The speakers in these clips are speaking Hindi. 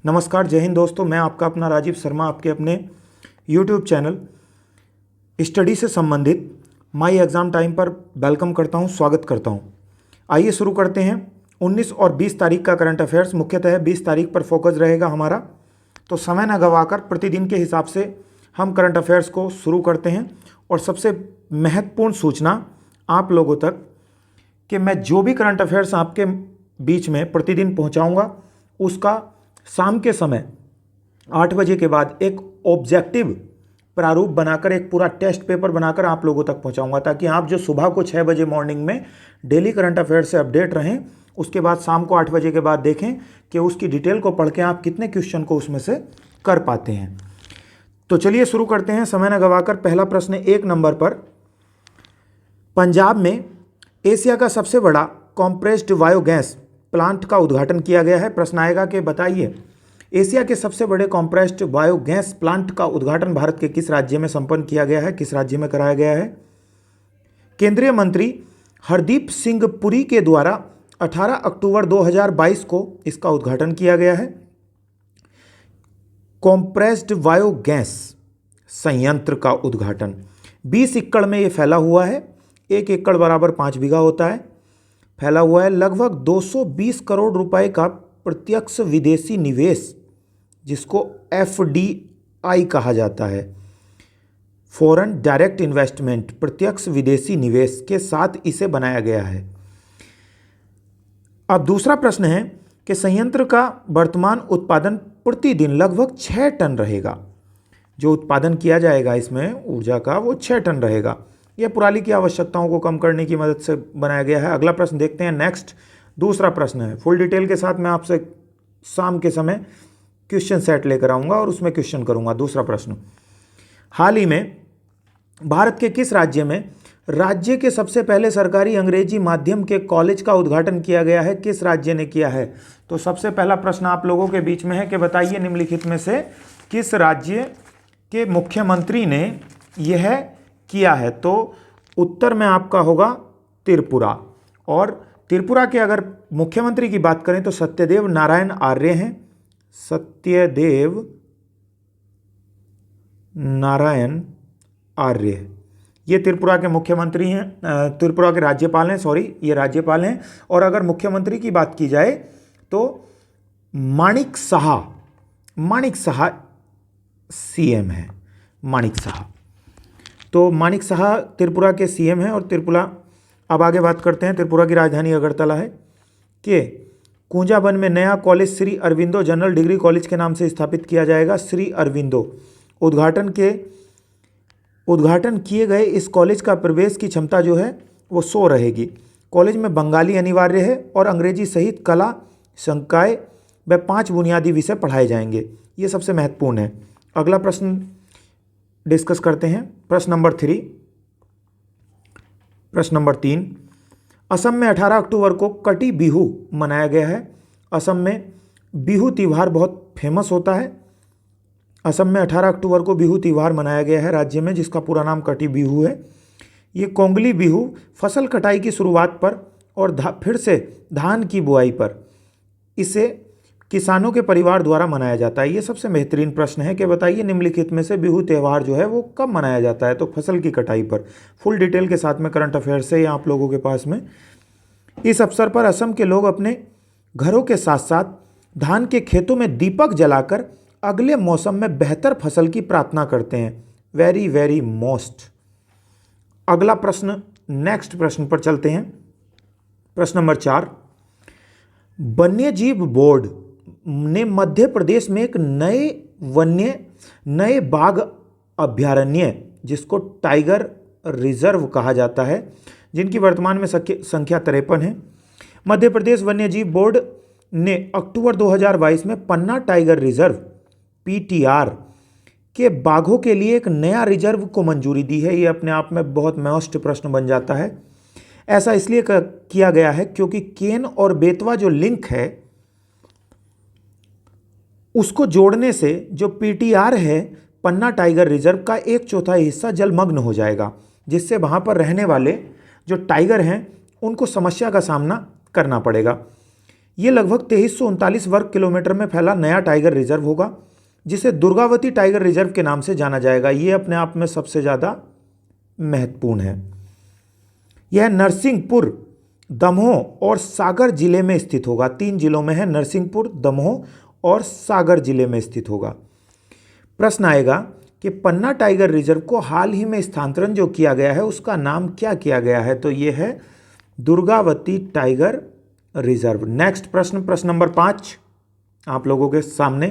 नमस्कार, जय हिंद दोस्तों। मैं आपका अपना राजीव शर्मा आपके अपने YouTube चैनल स्टडी से संबंधित माई एग्ज़ाम टाइम पर वेलकम करता हूं, स्वागत करता हूं। आइए शुरू करते हैं। 19 और 20 तारीख का करंट अफेयर्स, मुख्यतः 20 तारीख पर फोकस रहेगा हमारा। तो समय न गवाकर प्रतिदिन के हिसाब से हम करंट अफेयर्स को शुरू करते हैं। और सबसे महत्वपूर्ण सूचना आप लोगों तक कि मैं जो भी करंट अफेयर्स आपके बीच में प्रतिदिन पहुंचाऊंगा उसका शाम के समय 8 बजे के बाद एक ऑब्जेक्टिव प्रारूप बनाकर, एक पूरा टेस्ट पेपर बनाकर आप लोगों तक पहुंचाऊंगा, ताकि आप जो सुबह को 6 बजे मॉर्निंग में डेली करंट अफेयर से अपडेट रहें, उसके बाद शाम को 8 बजे के बाद देखें कि उसकी डिटेल को पढ़ के आप कितने क्वेश्चन को उसमें से कर पाते हैं। तो चलिए शुरू करते हैं समय न गवाकर। पहला प्रश्न 1 नंबर पर, पंजाब में एशिया का सबसे बड़ा कॉम्प्रेस्ड बायोगैस प्लांट का उद्घाटन किया गया है। प्रश्न आएगा कि बताइए, एशिया के सबसे बड़े कॉम्प्रेस्ड बायोगैस प्लांट का उद्घाटन भारत के किस राज्य में संपन्न किया गया है, किस राज्य में कराया गया है? केंद्रीय मंत्री हरदीप सिंह पुरी के द्वारा 18 अक्टूबर 2022 को इसका उद्घाटन किया गया है। कॉम्प्रेस्ड बायोगैस संयंत्र का उद्घाटन 20 एकड़ में ये फैला हुआ है। 1 एकड़ बराबर 5 बीघा होता है। फैला हुआ है। लगभग 220 करोड़ रुपए का प्रत्यक्ष विदेशी निवेश, जिसको एफडीआई कहा जाता है, फॉरेन डायरेक्ट इन्वेस्टमेंट, प्रत्यक्ष विदेशी निवेश के साथ इसे बनाया गया है। अब दूसरा प्रश्न है कि संयंत्र का वर्तमान उत्पादन प्रतिदिन लगभग 6 टन रहेगा। जो उत्पादन किया जाएगा इसमें ऊर्जा का, वो 6 टन रहेगा। यह पराली की आवश्यकताओं को कम करने की मदद से बनाया गया है। अगला प्रश्न देखते हैं। नेक्स्ट दूसरा प्रश्न है, फुल डिटेल के साथ मैं आपसे शाम के समय क्वेश्चन सेट लेकर आऊँगा और उसमें क्वेश्चन करूँगा। दूसरा प्रश्न, हाल ही में भारत के किस राज्य में राज्य के सबसे पहले सरकारी अंग्रेजी माध्यम के कॉलेज का उद्घाटन किया गया है? किस राज्य ने किया है? तो सबसे पहला प्रश्न आप लोगों के बीच में है कि बताइए निम्नलिखित में से किस राज्य के मुख्यमंत्री ने यह किया है? तो उत्तर में आपका होगा त्रिपुरा। और त्रिपुरा के अगर मुख्यमंत्री की बात करें तो सत्यदेव नारायण आर्य हैं। सत्यदेव नारायण आर्य ये त्रिपुरा के मुख्यमंत्री हैं, त्रिपुरा के राज्यपाल हैं, सॉरी ये राज्यपाल हैं। और अगर मुख्यमंत्री की बात की जाए तो माणिक साहा सीएम है। माणिक साहा, तो माणिक साहा त्रिपुरा के सीएम हैं। और त्रिपुरा, अब आगे बात करते हैं। त्रिपुरा की राजधानी अगरतला है। कि कुंजाबन में नया college Shri Aurobindo general degree college के नाम से स्थापित किया जाएगा। श्री अरविंदो उद्घाटन किए गए इस कॉलेज का प्रवेश की क्षमता जो है वो 100 रहेगी। कॉलेज में बंगाली अनिवार्य है और अंग्रेजी सहित कला, संकाय व 5 बुनियादी विषय पढ़ाए जाएंगे। ये सबसे महत्वपूर्ण है। अगला प्रश्न डिस्कस करते हैं। प्रश्न नंबर 3, असम में 18 अक्टूबर को कटी बिहू मनाया गया है। असम में बिहू त्यौहार बहुत फेमस होता है। असम में 18 अक्टूबर को बिहू त्यौहार मनाया गया है राज्य में, जिसका पूरा नाम कटी बिहू है। ये कोंगली बिहू फसल कटाई की शुरुआत पर और फिर से धान की बुआई पर इसे किसानों के परिवार द्वारा मनाया जाता है। ये सबसे बेहतरीन प्रश्न है कि बताइए निम्नलिखित में से बिहू त्यौहार जो है वो कब मनाया जाता है? तो फसल की कटाई पर। फुल डिटेल के साथ में करंट अफेयर से आप लोगों के पास में। इस अवसर पर असम के लोग अपने घरों के साथ साथ धान के खेतों में दीपक जलाकर अगले मौसम में बेहतर फसल की प्रार्थना करते हैं। Very very most. अगला प्रश्न, नेक्स्ट प्रश्न पर चलते हैं। प्रश्न नंबर 4, वन्यजीव बोर्ड ने मध्य प्रदेश में एक नए बाघ अभयारण्य, जिसको टाइगर रिजर्व कहा जाता है, जिनकी वर्तमान में संख्या 53 है। मध्य प्रदेश वन्यजीव बोर्ड ने अक्टूबर 2022 में पन्ना टाइगर रिजर्व पीटीआर के बाघों के लिए एक नया रिजर्व को मंजूरी दी है। ये अपने आप में बहुत मोस्ट प्रश्न बन जाता है। ऐसा इसलिए किया गया है क्योंकि केन और बेतवा जो लिंक है उसको जोड़ने से जो पीटीआर है पन्ना टाइगर रिजर्व का 1/4 हिस्सा जलमग्न हो जाएगा, जिससे वहाँ पर रहने वाले जो टाइगर हैं उनको समस्या का सामना करना पड़ेगा। ये लगभग 2339 वर्ग किलोमीटर में फैला नया टाइगर रिजर्व होगा, जिसे दुर्गावती टाइगर रिजर्व के नाम से जाना जाएगा। ये अपने आप में सबसे ज़्यादा महत्वपूर्ण है। यह नरसिंहपुर, दमोह और सागर जिले में स्थित होगा। 3 जिलों में है, नरसिंहपुर, दमोह और सागर जिले में स्थित होगा। प्रश्न आएगा कि पन्ना टाइगर रिजर्व को हाल ही में स्थानांतरण जो किया गया है उसका नाम क्या किया गया है? तो ये है दुर्गावती टाइगर रिजर्व। नेक्स्ट प्रश्न, प्रश्न नंबर 5 आप लोगों के सामने।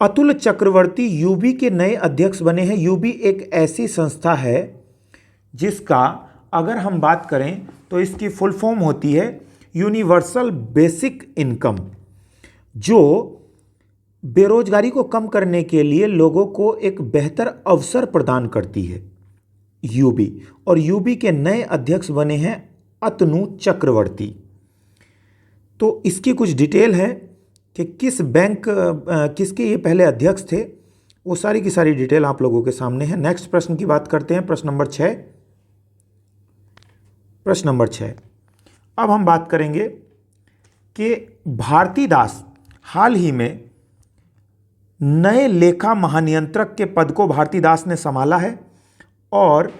अतुल चक्रवर्ती यूबी के नए अध्यक्ष बने हैं। यूबी एक ऐसी संस्था है जिसका अगर हम बात करें तो इसकी फुल फॉर्म होती है यूनिवर्सल बेसिक इनकम, जो बेरोजगारी को कम करने के लिए लोगों को एक बेहतर अवसर प्रदान करती है, यूबी। और यूबी के नए अध्यक्ष बने हैं अतनु चक्रवर्ती। तो इसकी कुछ डिटेल है कि किस बैंक किसके ये पहले अध्यक्ष थे, वो सारी की सारी डिटेल आप लोगों के सामने है। नेक्स्ट प्रश्न की बात करते हैं, प्रश्न नंबर 6। प्रश्न नंबर 6, अब हम बात करेंगे कि भारतीदास हाल ही में नए लेखा महानियंत्रक के पद को भारतीदास ने संभाला है, और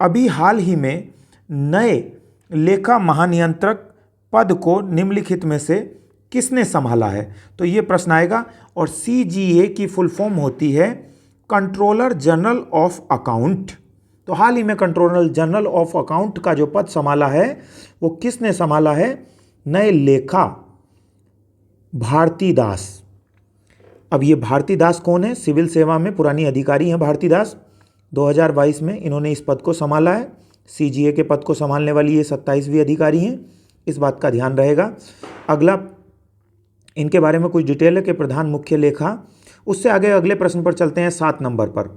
अभी हाल ही में नए लेखा महानियंत्रक पद को निम्नलिखित में से किसने संभाला है? तो ये प्रश्न आएगा। और सीजीए की फुल फॉर्म होती है कंट्रोलर जनरल ऑफ अकाउंट। तो हाल ही में कंट्रोलर जनरल ऑफ अकाउंट का जो पद संभाला है वो किसने संभाला है? नए लेखा भारतीदास। अब ये भारतीदास कौन है? सिविल सेवा में पुरानी अधिकारी हैं भारतीदास। 2022 में इन्होंने इस पद को संभाला है। सीजीए के पद को संभालने वाली ये 27वीं अधिकारी हैं, इस बात का ध्यान रहेगा। अगला इनके बारे में कुछ डिटेल है कि प्रधान मुख्य लेखा। उससे आगे अगले प्रश्न पर चलते हैं, 7 नंबर पर।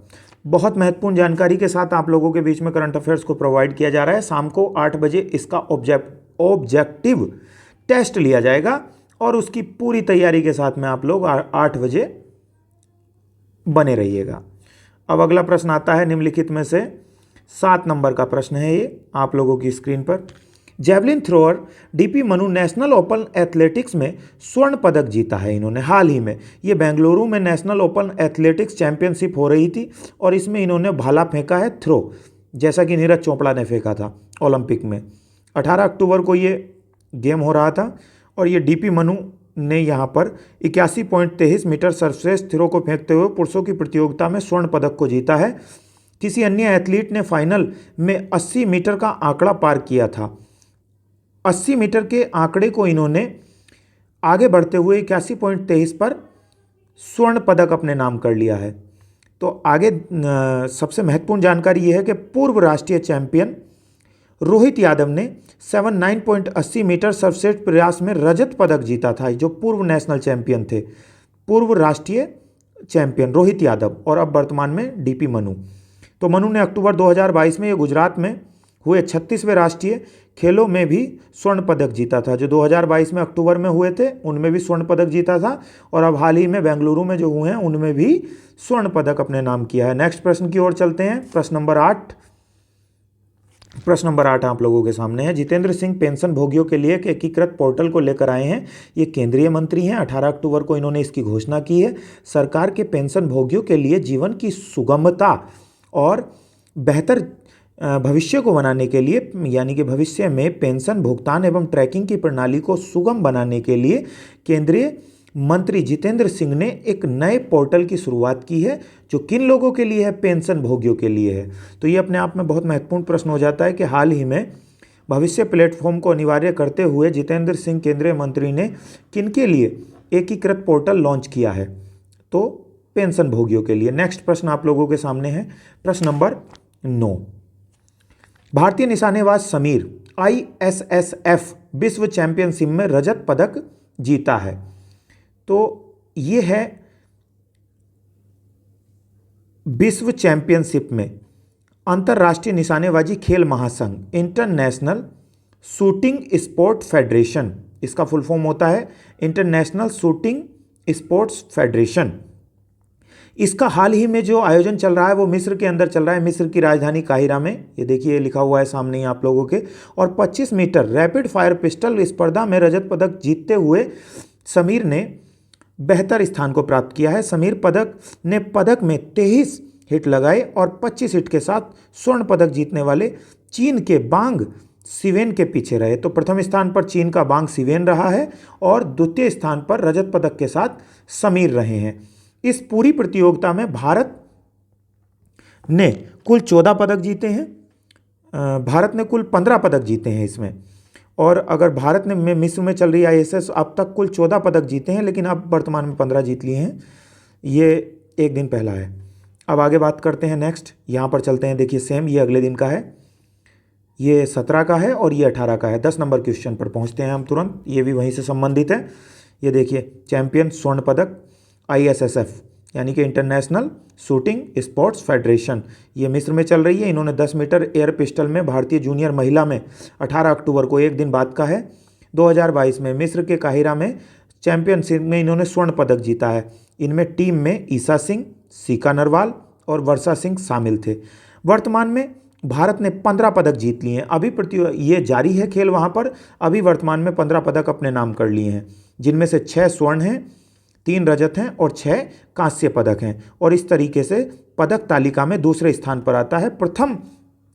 बहुत महत्वपूर्ण जानकारी के साथ आप लोगों के बीच में करंट अफेयर्स को प्रोवाइड किया जा रहा है। शाम को 8 बजे इसका ऑब्जेक्टिव टेस्ट लिया जाएगा, और उसकी पूरी तैयारी के साथ में आप लोग 8 बजे बने रहिएगा। अब अगला प्रश्न आता है निम्नलिखित में से 7 नंबर का प्रश्न है ये आप लोगों की स्क्रीन पर। Javelin thrower DP Manu national open athletics में स्वर्ण पदक जीता है इन्होंने हाल ही में। ये बेंगलुरु में नेशनल ओपन एथलेटिक्स चैंपियनशिप हो रही थी, और इसमें इन्होंने भाला फेंका है थ्रो, जैसा कि नीरज चोपड़ा ने फेंका था ओलंपिक में। 18 अक्टूबर को ये गेम हो रहा था, और ये डीपी मनु ने यहाँ पर 81.23 मीटर सर्वश्रेष्ठ थ्रो को फेंकते हुए पुरुषों की प्रतियोगिता में स्वर्ण पदक को जीता है। किसी अन्य एथलीट ने फाइनल में 80 मीटर का आंकड़ा पार किया था। 80 मीटर के आंकड़े को इन्होंने आगे बढ़ते हुए 81.23 पर स्वर्ण पदक अपने नाम कर लिया है। तो आगे सबसे महत्वपूर्ण जानकारी यह है कि पूर्व राष्ट्रीय चैंपियन रोहित यादव ने 79.80 मीटर सर्वश्रेष्ठ प्रयास में रजत पदक जीता था, जो पूर्व नेशनल चैंपियन थे, पूर्व राष्ट्रीय चैंपियन रोहित यादव, और अब वर्तमान में डीपी मनु। तो मनु ने अक्टूबर 2022 में ये गुजरात में हुए 36वें राष्ट्रीय खेलों में भी स्वर्ण पदक जीता था। जो 2022 में अक्टूबर में हुए थे उनमें भी स्वर्ण पदक जीता था, और अब हाल ही में बेंगलुरु में जो हुए हैं उनमें भी स्वर्ण पदक अपने नाम किया है। नेक्स्ट प्रश्न की ओर चलते हैं, प्रश्न नंबर 8। प्रश्न नंबर 8 आप लोगों के सामने है। जितेंद्र सिंह पेंशन भोगियों के लिए एक एकीकृत पोर्टल को लेकर आए हैं। ये केंद्रीय मंत्री हैं, 18 अक्टूबर को इन्होंने इसकी घोषणा की है। सरकार के पेंशन भोगियों के लिए जीवन की सुगमता और बेहतर भविष्य को बनाने के लिए, यानी कि भविष्य में पेंशन भुगतान एवं ट्रैकिंग की प्रणाली को सुगम बनाने के लिए केंद्रीय मंत्री जितेंद्र सिंह ने एक नए पोर्टल की शुरुआत की है, जो किन लोगों के लिए है? पेंशन भोगियों के लिए है। तो ये अपने आप में बहुत महत्वपूर्ण प्रश्न हो जाता है कि हाल ही में भविष्य प्लेटफॉर्म को अनिवार्य करते हुए जितेंद्र सिंह केंद्रीय मंत्री ने किनके लिए एकीकृत पोर्टल लॉन्च किया है? तो पेंशन भोगियों के लिए। नेक्स्ट प्रश्न आप लोगों के सामने है, प्रश्न नंबर 9। भारतीय निशानेबाज समीर ISSF विश्व चैंपियनशिप में रजत पदक जीता है। तो ये है विश्व चैंपियनशिप में अंतर्राष्ट्रीय निशानेबाजी खेल महासंघ, इंटरनेशनल शूटिंग स्पोर्ट फेडरेशन, इसका फुल फॉर्म होता है इंटरनेशनल शूटिंग स्पोर्ट्स फेडरेशन। इसका हाल ही में जो आयोजन चल रहा है वो मिस्र के अंदर चल रहा है, मिस्र की राजधानी काहिरा में। ये देखिए लिखा हुआ है सामने ही आप लोगों के। और 25 मीटर रैपिड फायर पिस्टल स्पर्धा में रजत पदक जीतते हुए समीर ने बेहतर स्थान को प्राप्त किया है। समीर पदक में 23 हिट लगाए और 25 हिट के साथ स्वर्ण पदक जीतने वाले चीन के बांग सिवेन के पीछे रहे। तो प्रथम स्थान पर चीन का बांग सिवेन रहा है और द्वितीय स्थान पर रजत पदक के साथ समीर रहे हैं। इस पूरी प्रतियोगिता में भारत ने कुल 14 पदक जीते हैं। भारत ने कुल 15 पदक जीते हैं इसमें। और अगर भारत ने मिस्र में चल रही ISS अब तक कुल 14 पदक जीते हैं, लेकिन अब वर्तमान में 15 जीत लिए हैं। ये एक दिन पहला है। अब आगे बात करते हैं नेक्स्ट, यहाँ पर चलते हैं। देखिए सेम ये अगले दिन का है, ये 17 का है और ये 18 का है। 10 नंबर क्वेश्चन पर पहुँचते हैं हम तुरंत, ये भी वहीं से संबंधित है। ये देखिए चैंपियन स्वर्ण पदक ISSF यानी कि इंटरनेशनल शूटिंग स्पोर्ट्स फेडरेशन, ये मिस्र में चल रही है। इन्होंने 10 मीटर एयर पिस्टल में भारतीय जूनियर महिला में 18 अक्टूबर को, एक दिन बाद का है, 2022 में मिस्र के काहिरा में चैंपियनशिप में इन्होंने स्वर्ण पदक जीता है। इनमें टीम में ईसा सिंह, सीका नरवाल और वर्षा सिंह शामिल थे। वर्तमान में भारत ने 15 पदक जीत लिए हैं। अभी ये जारी है खेल वहाँ पर। अभी वर्तमान में 15 पदक अपने नाम कर लिए हैं, जिनमें से 6 स्वर्ण हैं, 3 रजत हैं और 6 कांस्य पदक हैं। और इस तरीके से पदक तालिका में दूसरे स्थान पर आता है। प्रथम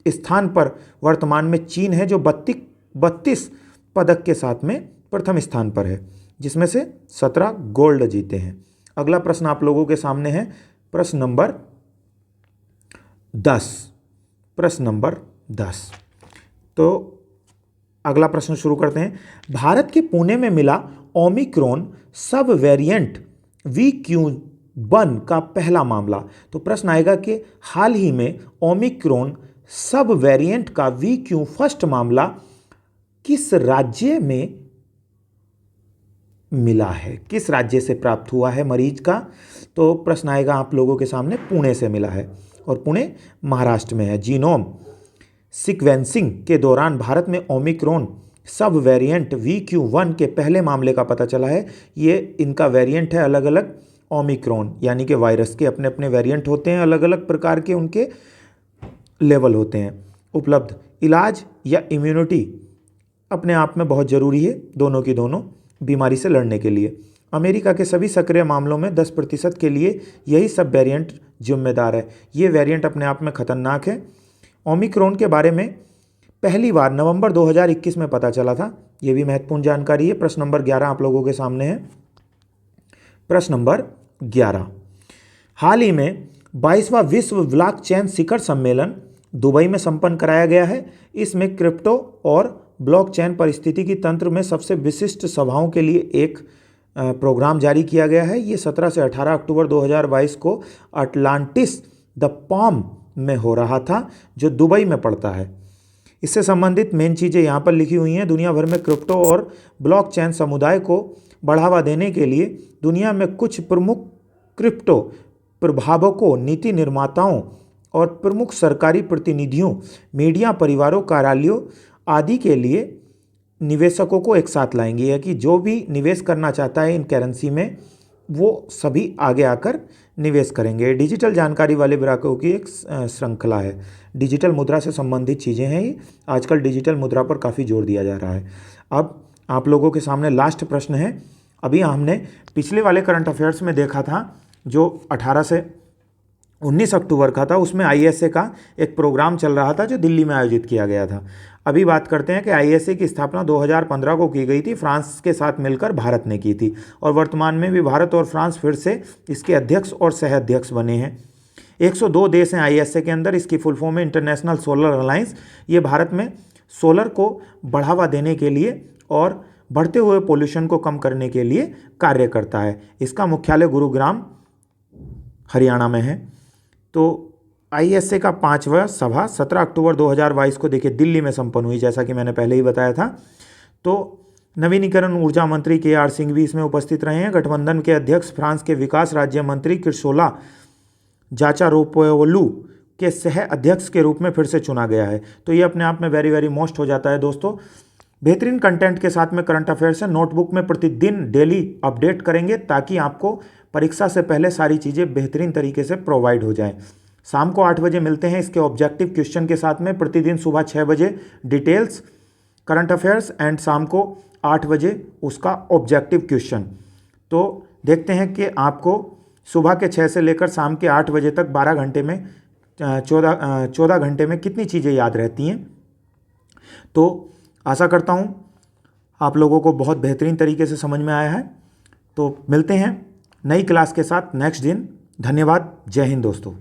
स्थान पर वर्तमान में चीन है, जो 32 पदक के साथ में प्रथम स्थान पर है, जिसमें से 17 गोल्ड जीते हैं। अगला प्रश्न आप लोगों के सामने है, प्रश्न नंबर 10। प्रश्न नंबर 10। तो अगला प्रश्न शुरू करते हैं। भारत के पुणे में मिला ओमिक्रॉन सब वेरिएंट VQ1 का पहला मामला। तो प्रश्न आएगा कि हाल ही में ओमिक्रॉन सब वेरिएंट का VQ फर्स्ट मामला किस राज्य में मिला है, किस राज्य से प्राप्त हुआ है मरीज का। तो प्रश्न आएगा आप लोगों के सामने, पुणे से मिला है और पुणे महाराष्ट्र में है। जीनोम सीक्वेंसिंग के दौरान भारत में ओमिक्रॉन सब वेरिएंट VQ1 के पहले मामले का पता चला है। ये इनका वेरिएंट है अलग अलग ओमिक्रॉन, यानी कि वायरस के अपने अपने वेरिएंट होते हैं, अलग अलग प्रकार के उनके लेवल होते हैं। उपलब्ध इलाज या इम्यूनिटी अपने आप में बहुत ज़रूरी है, दोनों की दोनों बीमारी से लड़ने के लिए। अमेरिका के सभी सक्रिय मामलों में 10% के लिए यही सब वेरिएंट जिम्मेदार है। ये वेरिएंट अपने आप में खतरनाक है। ओमिक्रॉन के बारे में पहली बार नवंबर 2021 में पता चला था। ये भी महत्वपूर्ण जानकारी है। प्रश्न नंबर 11 आप लोगों के सामने है। प्रश्न नंबर 11, हाल ही में 22वां विश्व ब्लॉकचेन शिखर सम्मेलन दुबई में संपन्न कराया गया है। इसमें क्रिप्टो और ब्लॉकचेन पारिस्थितिकी तंत्र में सबसे विशिष्ट सभाओं के लिए एक प्रोग्राम जारी किया गया है। ये 17 से 18 अक्टूबर 2022 को अटलांटिस द पाम में हो रहा था, जो दुबई में पड़ता है। इससे संबंधित मेन चीज़ें यहाँ पर लिखी हुई हैं। दुनिया भर में क्रिप्टो और ब्लॉकचेन समुदाय को बढ़ावा देने के लिए दुनिया में कुछ प्रमुख क्रिप्टो प्रभावकों, नीति निर्माताओं और प्रमुख सरकारी प्रतिनिधियों, मीडिया, परिवारों, कार्यालयों आदि के लिए निवेशकों को एक साथ लाएंगे। या कि जो भी निवेश करना चाहता है इन करेंसी में, वो सभी आगे आकर निवेश करेंगे। डिजिटल जानकारी वाले ग्राहकों की एक श्रृंखला है। डिजिटल मुद्रा से संबंधित चीज़ें हैं ये। आजकल डिजिटल मुद्रा पर काफ़ी जोर दिया जा रहा है। अब आप लोगों के सामने लास्ट प्रश्न है। अभी हमने पिछले वाले करंट अफेयर्स में देखा था, जो 18 से 19 अक्टूबर का था, उसमें ISA का एक प्रोग्राम चल रहा था जो दिल्ली में आयोजित किया गया था। अभी बात करते हैं कि ISA की स्थापना 2015 को की गई थी, फ्रांस के साथ मिलकर भारत ने की थी। और वर्तमान में भी भारत और फ्रांस फिर से इसके अध्यक्ष और सह अध्यक्ष बने हैं। 102 देश हैं ISA के अंदर। इसकी फुल फॉर्म है इंटरनेशनल सोलर अलायंस। ये भारत में सोलर को बढ़ावा देने के लिए और बढ़ते हुए पोल्यूशन को कम करने के लिए कार्य करता है। इसका मुख्यालय गुरुग्राम हरियाणा में है। तो ISA का 5वां सभा 17 अक्टूबर 2022 को देखिए दिल्ली में संपन्न हुई, जैसा कि मैंने पहले ही बताया था। तो नवीनीकरण ऊर्जा मंत्री KR सिंह भी इसमें उपस्थित रहे हैं। गठबंधन के अध्यक्ष फ्रांस के विकास राज्य मंत्री किर्सोला जाचारोपोलू के सह अध्यक्ष के रूप में फिर से चुना गया है। तो ये अपने आप में वेरी वेरी मोस्ट हो जाता है दोस्तों। बेहतरीन कंटेंट के साथ में करंट अफेयर्स है। नोटबुक में प्रतिदिन डेली अपडेट करेंगे ताकि आपको परीक्षा से पहले सारी चीज़ें बेहतरीन तरीके से प्रोवाइड हो जाए। शाम को 8 बजे मिलते हैं इसके ऑब्जेक्टिव क्वेश्चन के साथ में। प्रतिदिन सुबह 6 बजे डिटेल्स करंट अफेयर्स एंड शाम को 8 बजे उसका ऑब्जेक्टिव क्वेश्चन। तो देखते हैं कि आपको सुबह के 6 से लेकर शाम के 8 बजे तक 12 घंटे में 14 घंटे में कितनी चीज़ें याद रहती हैं। तो आशा करता हूँ आप लोगों को बहुत बेहतरीन तरीके से समझ में आया है। तो मिलते हैं नई क्लास के साथ नेक्स्ट दिन। धन्यवाद। जय हिंद दोस्तों।